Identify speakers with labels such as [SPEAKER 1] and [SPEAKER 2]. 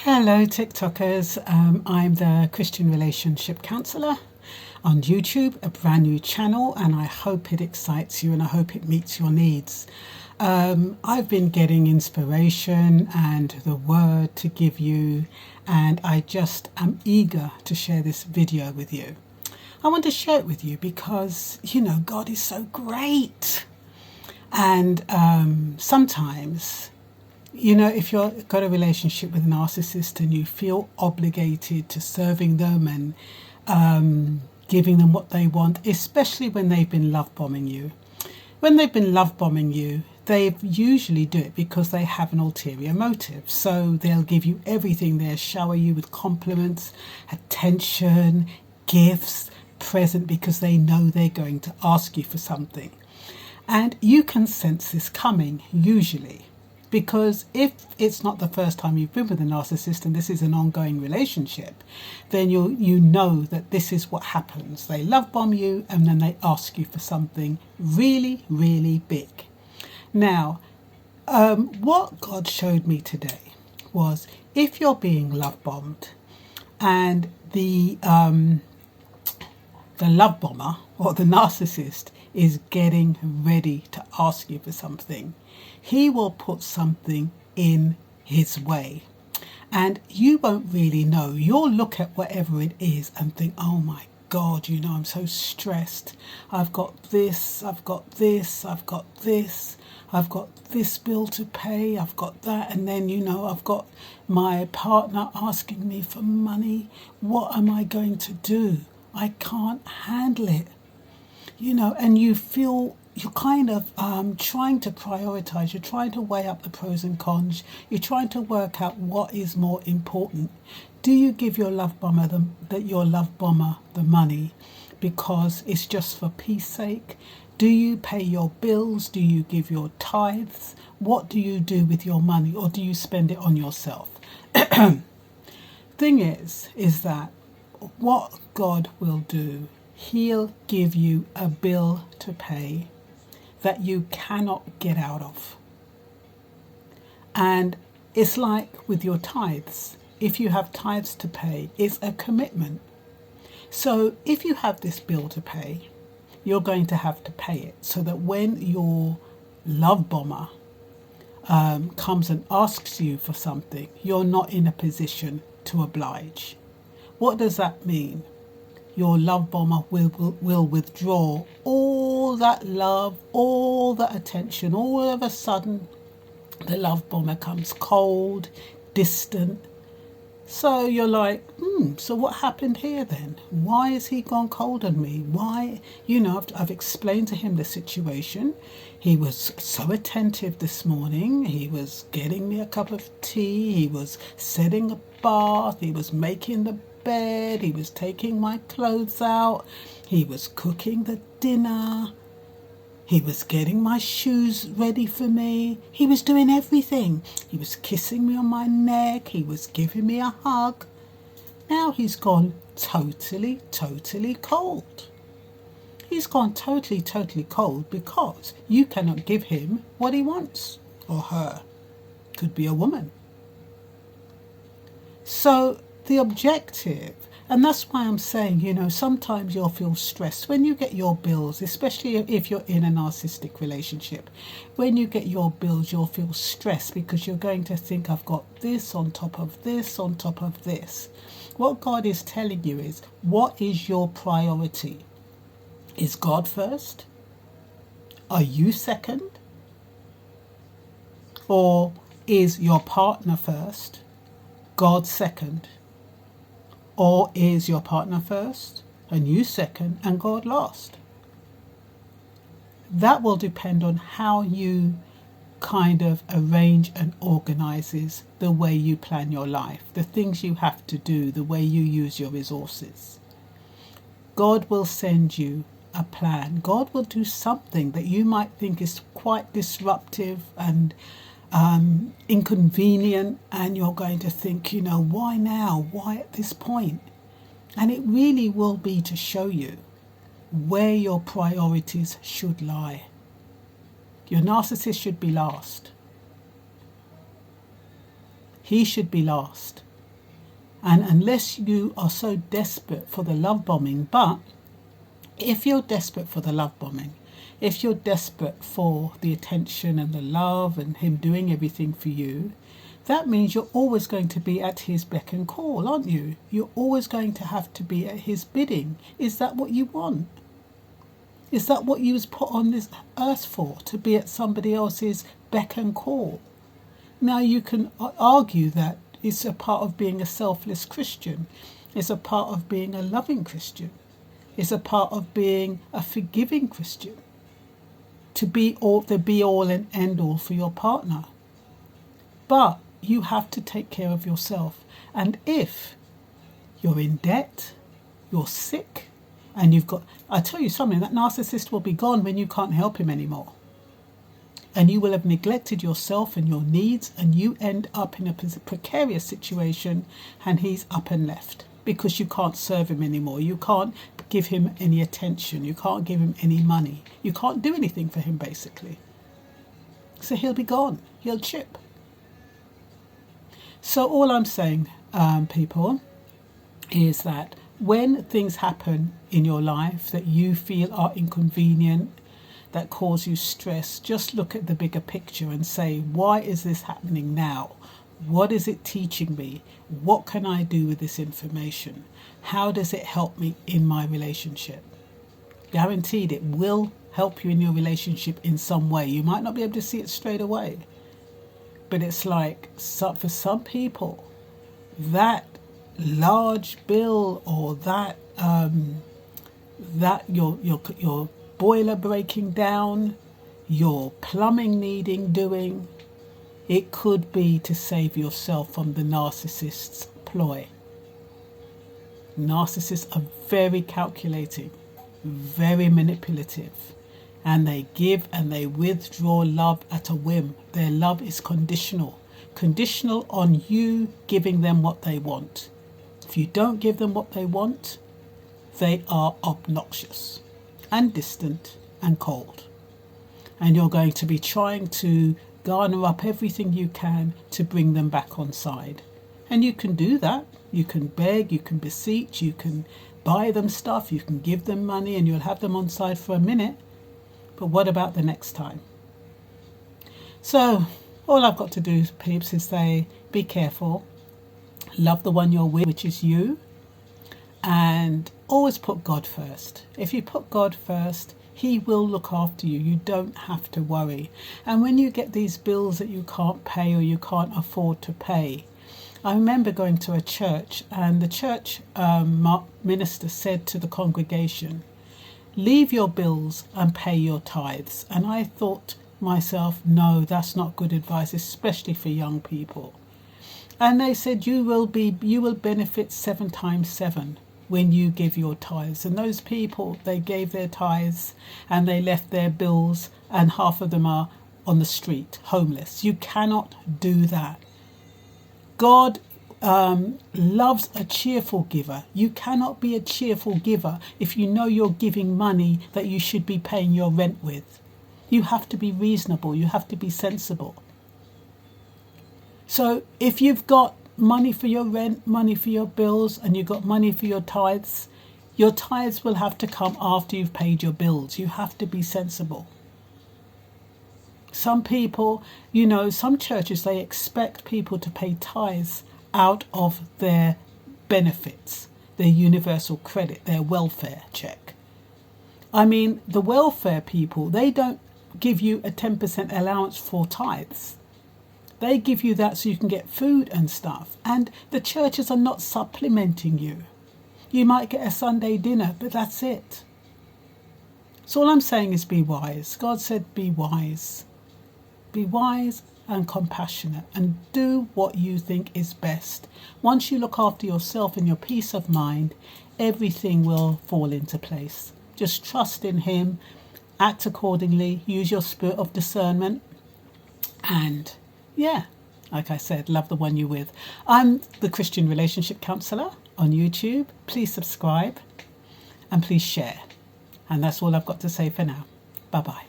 [SPEAKER 1] Hello TikTokers, I'm the Christian Relationship Counsellor on YouTube, a brand new channel, and I hope it excites you and I hope it meets your needs. I've been getting inspiration and the word to give you, and I just am eager to share this video with you. I want to share it with you because, God is so great. And sometimes, if you've got a relationship with a narcissist and you feel obligated to serving them and giving them what they want, especially when they've been love bombing you. When they've been love bombing you, they usually do it because they have an ulterior motive. So they'll give you everything. They'll shower you with compliments, attention, gifts, present, because they know they're going to ask you for something. And you can sense this coming, usually. Because if it's not the first time you've been with a narcissist and this is an ongoing relationship, then you know that this is what happens. They love bomb you and then they ask you for something really, really big. Now, what God showed me today was if you're being love bombed and the love bomber or the narcissist is getting ready to ask you for something, he will put something in his way and you won't really know. You'll look at whatever it is and think, oh my God, I'm so stressed. I've got this, I've got this, I've got this, I've got this bill to pay, I've got that, and then I've got my partner asking me for money. What am I going to do? I can't handle it. And you feel you're kind of trying to prioritize. You're trying to weigh up the pros and cons. You're trying to work out what is more important. Do you give your love bomber the money because it's just for peace sake? Do you pay your bills? Do you give your tithes? What do you do with your money, or do you spend it on yourself? Thing is that what God will do, He'll give you a bill to pay that you cannot get out of. And it's like with your tithes. If you have tithes to pay, it's a commitment. So if you have this bill to pay, you're going to have to pay it so that when your love bomber comes and asks you for something, you're not in a position to oblige. What does that mean? Your love bomber will withdraw all that love, all that attention. All of a sudden, the love bomber comes cold, distant. So you're like, so what happened here then? Why has he gone cold on me? Why? I've explained to him the situation. He was so attentive this morning. He was getting me a cup of tea. He was setting a bath. He was making the bed. He was taking my clothes out. He was cooking the dinner. He was getting my shoes ready for me. He was doing everything. He was kissing me on my neck. He was giving me a hug. Now he's gone totally, totally cold. He's gone totally, totally cold because you cannot give him what he wants, or her. Could be a woman. So the objective, and that's why I'm saying, sometimes you'll feel stressed when you get your bills, especially if you're in a narcissistic relationship. When you get your bills, you'll feel stressed because you're going to think, I've got this on top of this on top of this. What God is telling you is, what is your priority? Is God first? Are you second? Or is your partner first, God second? Or is your partner first and you second and God last? That will depend on how you kind of arrange and organizes the way you plan your life, the things you have to do, the way you use your resources. God will send you a plan. God will do something that you might think is quite disruptive and inconvenient, and you're going to think, why now? Why at this point? And it really will be to show you where your priorities should lie. Your narcissist should be last. He should be last. And unless you are so desperate for the love bombing, but if you're desperate for the love bombing, if you're desperate for the attention and the love and him doing everything for you, that means you're always going to be at his beck and call, aren't you? You're always going to have to be at his bidding. Is that what you want? Is that what you was put on this earth for? To be at somebody else's beck and call? Now you can argue that it's a part of being a selfless Christian. It's a part of being a loving Christian. It's a part of being a forgiving Christian. To be all the be all and end all for your partner. But you have to take care of yourself. And if you're in debt, you're sick, and you've got, I tell you something, that narcissist will be gone when you can't help him anymore. And you will have neglected yourself and your needs, and you end up in a precarious situation, and he's up and left because you can't serve him anymore. You can't give him any attention. You can't give him any money. You can't do anything for him, basically. So he'll be gone. He'll chip. So all I'm saying, people, is that when things happen in your life that you feel are inconvenient, that cause you stress, just look at the bigger picture and say, why is this happening now? What is it teaching me? What can I do with this information? How does it help me in my relationship? Guaranteed it will help you in your relationship in some way. You might not be able to see it straight away. But it's like, for some people, that large bill or that your boiler breaking down, your plumbing needing doing, it could be to save yourself from the narcissist's ploy. Narcissists are very calculating, very manipulative. And they give and they withdraw love at a whim. Their love is conditional. Conditional on you giving them what they want. If you don't give them what they want, they are obnoxious and distant and cold. And you're going to be trying to garner up everything you can to bring them back on side. And you can do that. You can beg, you can beseech, you can buy them stuff, you can give them money, and you'll have them on side for a minute. But what about the next time? So all I've got to do, peeps, is say, be careful. Love the one you're with, which is you. And always put God first. If you put God first, he will look after you. You don't have to worry. And when you get these bills that you can't pay or you can't afford to pay, I remember going to a church, and the church minister said to the congregation, leave your bills and pay your tithes. And I thought myself, no, that's not good advice, especially for young people. And they said, you will benefit 7 times 7 when you give your tithes. And those people, they gave their tithes and they left their bills, and half of them are on the street, homeless. You cannot do that. God loves a cheerful giver. You cannot be a cheerful giver if you know you're giving money that you should be paying your rent with. You have to be reasonable. You have to be sensible. So if you've got money for your rent, money for your bills, and you've got money for your tithes will have to come after you've paid your bills. You have to be sensible. Some people, some churches, they expect people to pay tithes out of their benefits, their universal credit, their welfare check. I mean, the welfare people, they don't give you a 10% allowance for tithes. They give you that so you can get food and stuff. And the churches are not supplementing you. You might get a Sunday dinner, but that's it. So all I'm saying is be wise. God said be wise. Be wise and compassionate, and do what you think is best. Once you look after yourself and your peace of mind, everything will fall into place. Just trust in him, act accordingly, use your spirit of discernment, and like I said, love the one you're with. I'm the Christian Relationship Counsellor on YouTube. Please subscribe and please share. And that's all I've got to say for now. Bye-bye.